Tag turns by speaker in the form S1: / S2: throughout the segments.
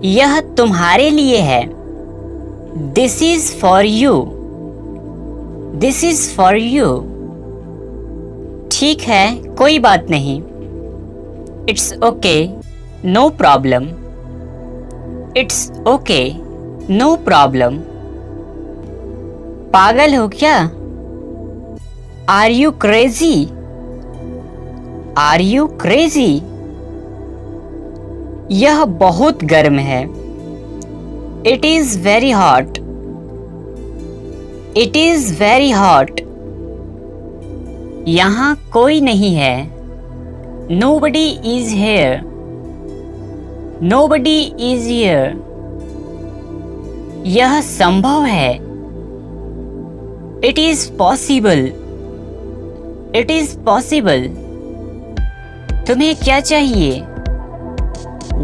S1: यह तुम्हारे लिए है। This is for you. This is for you. ठीक है, कोई बात नहीं। It's okay, no problem. It's okay, no problem. पागल हो क्या? Are you crazy? Are you crazy? यह बहुत गर्म है। It is very hot. It is very hot. यहाँ कोई नहीं है। Nobody is here. Nobody is here. यह संभव है। It is possible. It is possible. तुम्हें क्या चाहिए?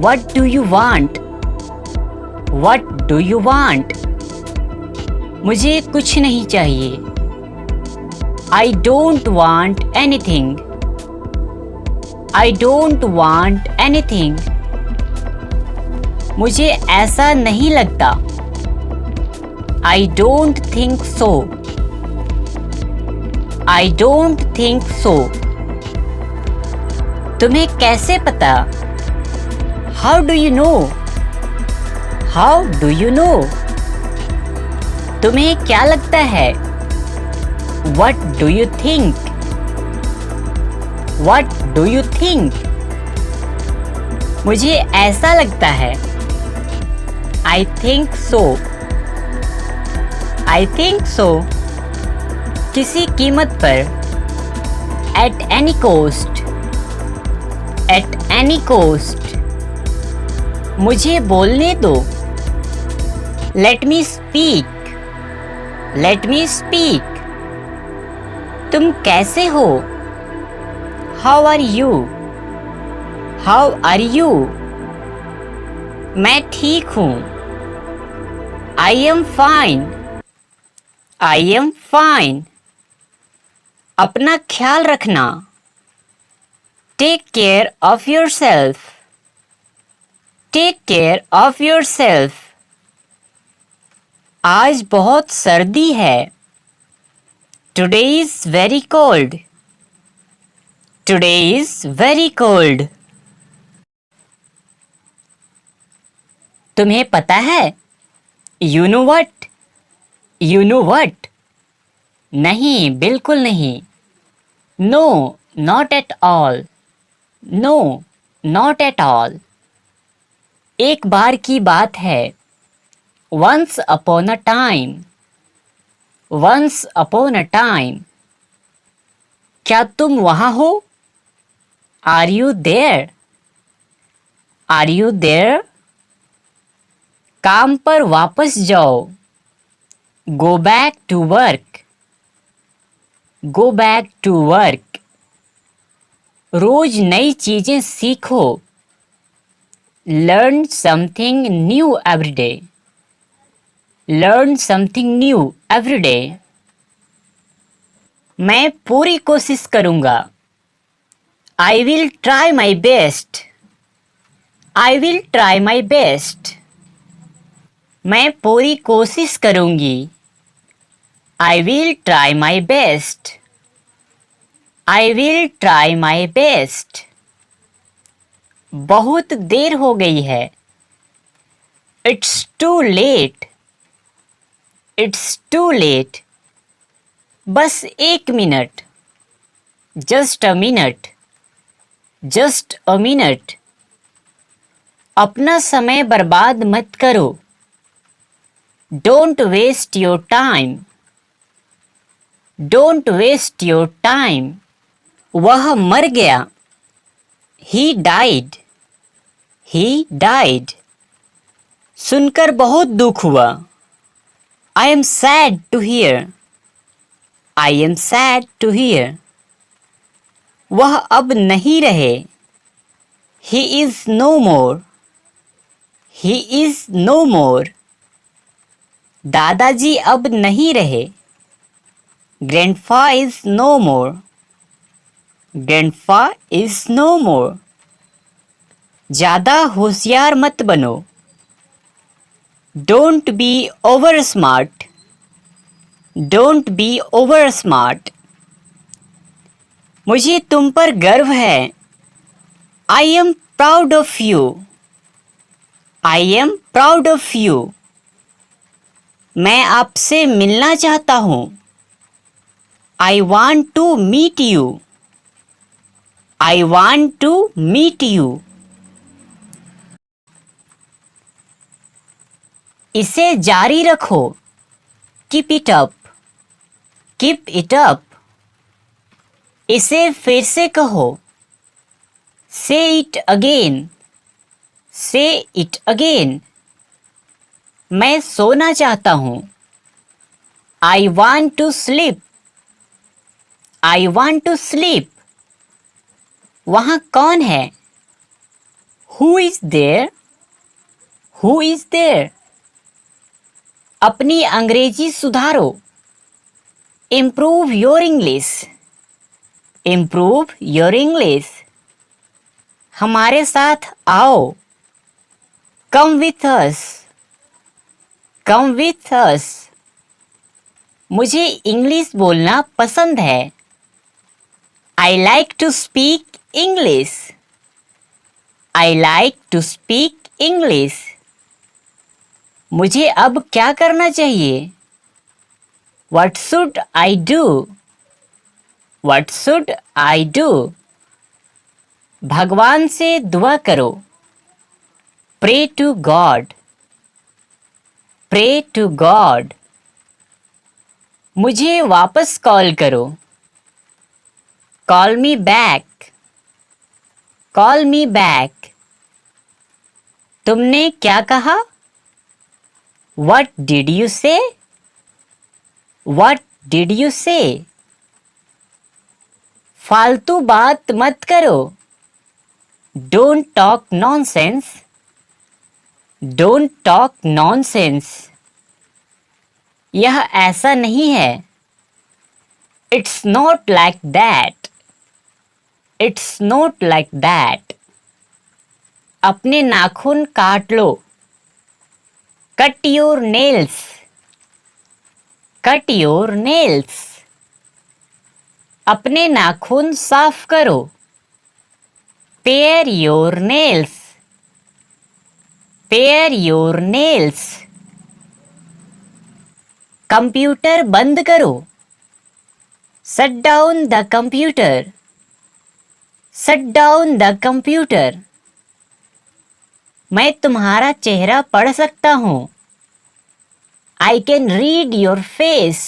S1: What do you want? What do you want? मुझे कुछ नहीं चाहिए। I don't want anything. I don't want anything. मुझे ऐसा नहीं लगता। I don't think so. I don't think so. तुम्हें कैसे पता? How do you know? How do you know? तुम्हें क्या लगता है? What do you think? What do you think? मुझे ऐसा लगता है। I think so. I think so. किसी कीमत पर। At any cost. At any cost. मुझे बोलने दो। Let me speak. Let me speak. तुम कैसे हो? How are you? How are you? मैं ठीक हूँ। I am fine. I am fine. अपना ख्याल रखना। Take care of yourself. Take care of yourself. आज बहुत सर्दी है। Today is very cold. Today is very cold. तुम्हें पता है? You know what? You know what? नहीं, बिल्कुल नहीं। No, not at all. No, not at all. एक बार की बात है। Once upon a time. Once upon a time. क्या तुम वहाँ हो? Are you there? Are you there? काम पर वापस जाओ। Go back to work. Go back to work. रोज नई चीजें सीखो। Learn something new every day. Learn something new every day. मैं पूरी कोशिश करूँगा। I will try my best. I will try my best. मैं पूरी कोशिश करूँगी। I will try my best. I will try my best. बहुत देर हो गई है। It's too late. It's too late. बस एक minute. Just a minute. Just a minute. अपना समय बर्बाद मत करो। Don't waste your time. Don't waste your time. वह मर गया। He died. He died. सुनकर बहुत दुख हुआ। I am sad to hear. I am sad to hear. वह अब नहीं रहे। He is no more. He is no more. दादाजी अब नहीं रहे। Grandpa is no more. Grandpa is no more. ज़्यादा होशियार मत बनो। Don't be over smart, don't be over smart. मुझे तुम पर गर्व है, I am proud of you, I am proud of you. मैं आपसे मिलना चाहता हूँ, I want to meet you, I want to meet you. इसे जारी रखो, keep it up, keep it up. इसे फिर से कहो, say it again, say it again. मैं सोना चाहता हूँ, I want to sleep, I want to sleep. वहाँ कौन है, who is there, who is there. अपनी अंग्रेजी सुधारो, improve your English, improve your English. हमारे साथ आओ, come with us, come with us. मुझे इंग्लिश बोलना पसंद है, I like to speak English, I like to speak English. मुझे अब क्या करना चाहिए, what should I do, what should I do. भगवान से दुआ करो, pray to God, pray to God. मुझे वापस कॉल करो, call me back, call me back. तुमने क्या कहा, what did you say, what did you say. फालतू बात मत करो, don't talk nonsense, don't talk nonsense. यह ऐसा नहीं है, it's not like that, it's not like that. अपने नाखून काट लो, cut your nails, cut your nails. अपने नाखून साफ करो, pare your nails, pare your nails. Computer बंद करो, shut down the computer, shut down the computer. मैं तुम्हारा चेहरा पढ़ सकता हूँ, I can read your face,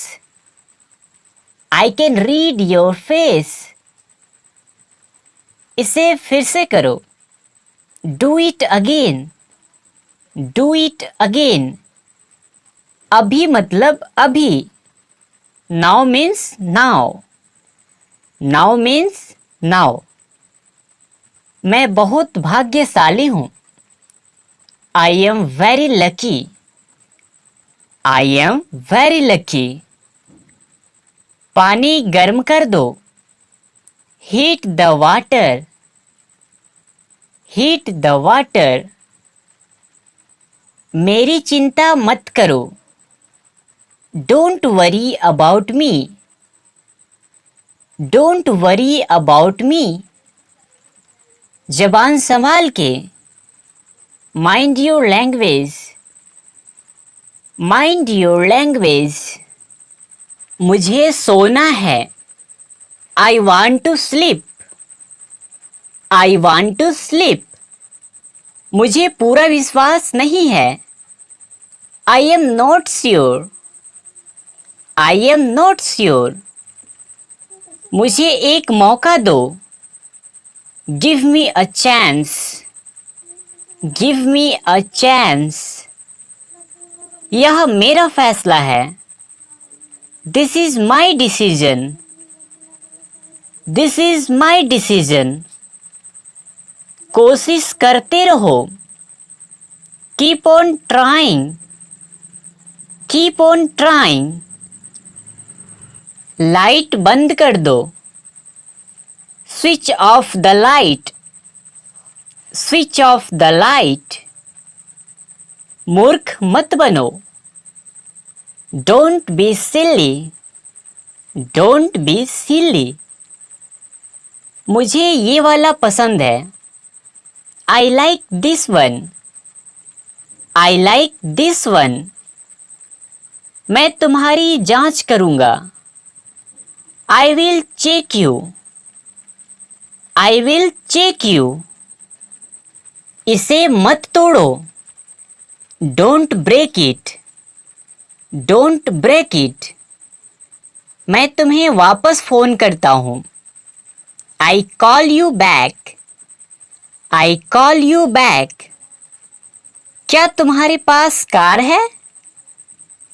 S1: I can read your face. इसे फिर से करो, do it again, do it again. अभी मतलब अभी, now means now, now means now. मैं बहुत भाग्यशाली हूँ, I am very lucky, I am very lucky. पानी गर्म कर दो, heat the water, heat the water. मेरी चिंता मत करो, don't worry about me, don't worry about me. जबान संभाल के, mind your language, mind your language. मुझे सोना है, I want to sleep, I want to sleep. मुझे पूरा विश्वास नहीं है, I am not sure, I am not sure. मुझे एक मौका दो, give me a chance, give me a chance. यह मेरा फैसला है, this is my decision, this is my decision. कोशिश करते रहो, keep on trying, keep on trying. Light बंद कर दो, switch off the light, switch off the light. मूर्ख मत बनो। Don't be silly, don't be silly. मुझे ये वाला पसंद है। I like this one, I like this one. मैं तुम्हारी जांच करूंगा। I will check you, I will check you. इसे मत तोड़ो। डोंट ब्रेक इट, डोंट ब्रेक इट। मैं तुम्हें वापस फोन करता हूं। I call you back, I call you back. क्या तुम्हारे पास कार है?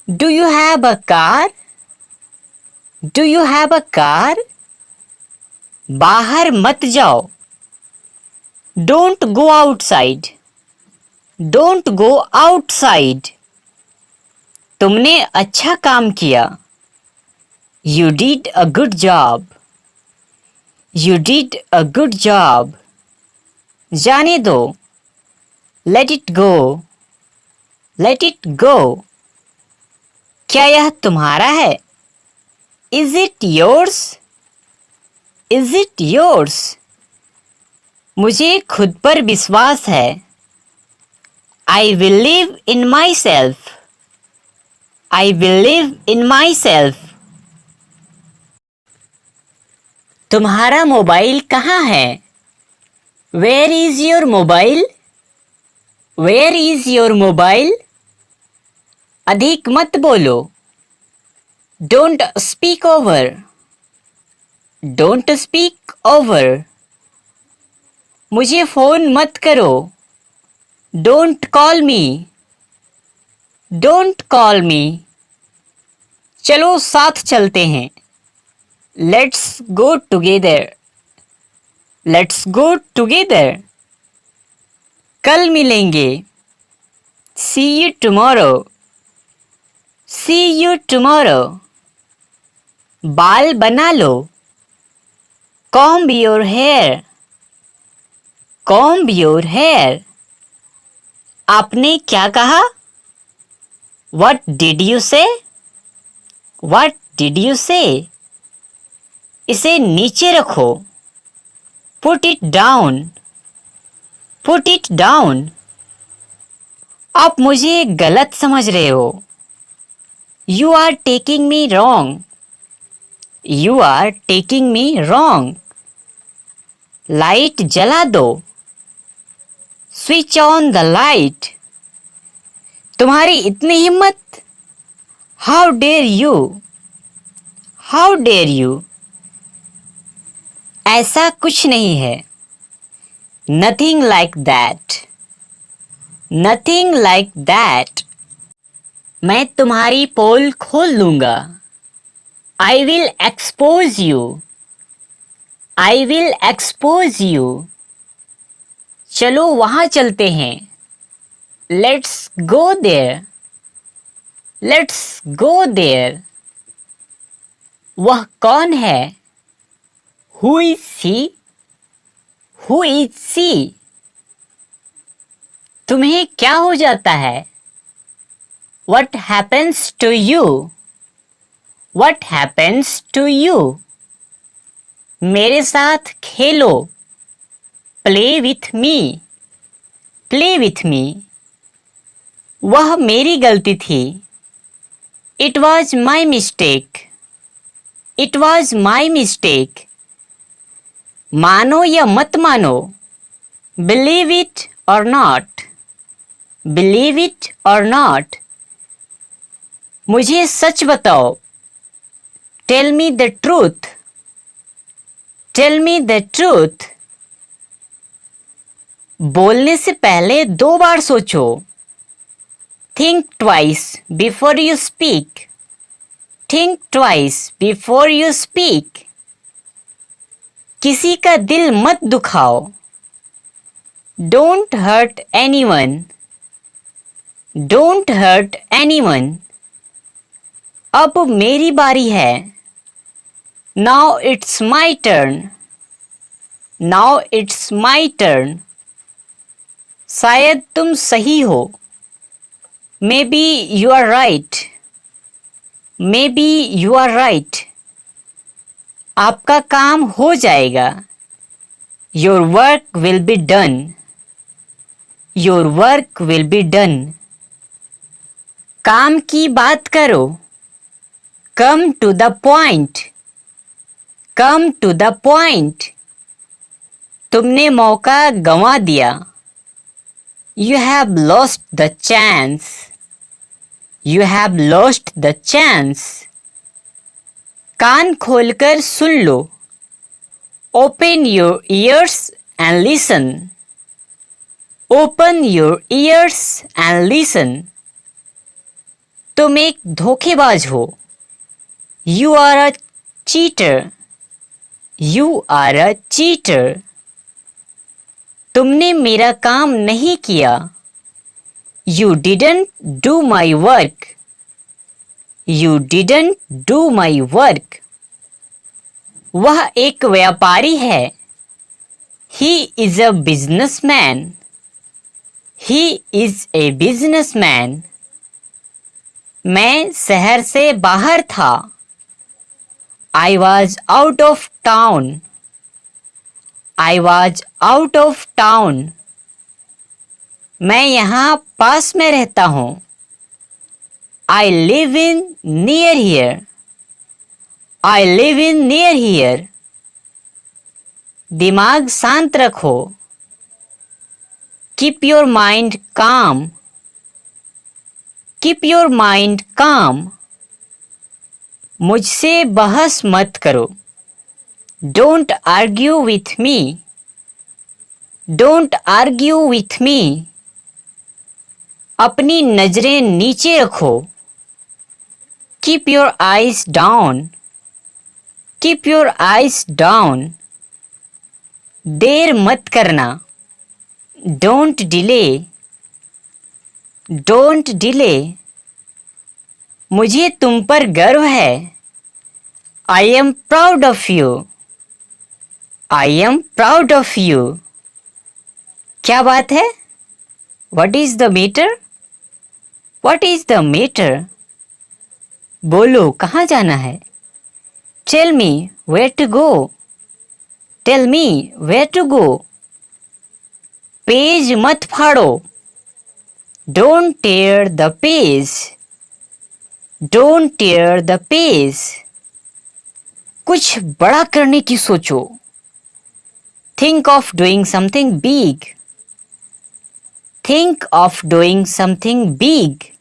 S1: Do you have a car, do you have a car. बाहर मत जाओ। Don't go outside, don't go outside. तुमने अच्छा काम किया। You did a good job, you did a good job. जाने दो। Let it go, let it go. क्या यह तुम्हारा है? Is it yours, is it yours. मुझे खुद पर विश्वास है। I will live in myself, I will live in myself. तुम्हारा मोबाइल कहाँ है? Where is your mobile, where is your mobile. अधिक मत बोलो। Don't speak over, don't speak over. मुझे फोन मत करो। Don't call me, don't call me. चलो साथ चलते हैं। Let's go together, let's go together. कल मिलेंगे। See you tomorrow, see you tomorrow. बाल बना लो। Comb your hair, comb your hair. आपने क्या कहा? What did you say? What did you say? इसे नीचे रखो। Put it down, put it down। आप मुझे गलत समझ रहे हो। You are taking me wrong, you are taking me wrong। Light जला दो। Switch on the light। तुम्हारी इतनी हिम्मत? How dare you, how dare you। ऐसा कुछ नहीं है। Nothing like that, nothing like that। मैं तुम्हारी पोल खोल दूंगा। I will expose you, I will expose you। चलो वहां चलते हैं। Let's go there, let's go there। वह कौन है? Who is he, who is she। तुम्हें क्या हो जाता है? What happens to you, what happens to you। मेरे साथ खेलो। Play with me, play with me। वह मेरी गलती थी। It was my mistake, it was my mistake। मानो या मत मानो। Believe it or not, believe it or not। मुझे सच बताओ। Tell me the truth, tell me the truth। बोलने से पहले 2 बार सोचो। Think twice before you speak, think twice before you speak। किसी का दिल मत दुखाओ। Don't hurt anyone, don't hurt anyone। अब मेरी बारी है। Now it's my turn, now it's my turn। शायद तुम सही हो। Maybe you are right. Maybe you are right. आपका काम हो जाएगा. Your work will be done. Your work will be done. काम की बात करो. Come to the point. Come to the point. तुमने मौका गंवा दिया. You have lost the chance. You have lost the chance. कान खोलकर सुन लो. Open your ears and listen. Open your ears and listen. तुम एक धोखेबाज हो. You are a cheater. You are a cheater. तुमने मेरा काम नहीं किया. You didn't do my work. You didn't do my work. वह एक व्यापारी है. He is a businessman. He is a businessman. मैं शहर से बाहर था. I was out of town. I was out of town. मैं यहाँ पास में रहता हूँ. I live in near here. I live in near here. दिमाग शांत रखो. Keep your mind calm. Keep your mind calm. मुझसे बहस मत करो. Don't argue with me. Don't argue with me. अपनी नजरें नीचे रखो. Keep your eyes down. Keep your eyes down. देर मत करना. Don't delay. Don't delay. मुझे तुम पर गर्व है. I am proud of you. I am proud of you. क्या बात है? What is the matter? What is the matter? बोलो कहाँ जाना है? Tell me where to go. Tell me where to go. Page मत फाड़ो. Don't tear the page. Don't tear the page. कुछ बड़ा करने की सोचो. Think of doing something big. Think of doing something big.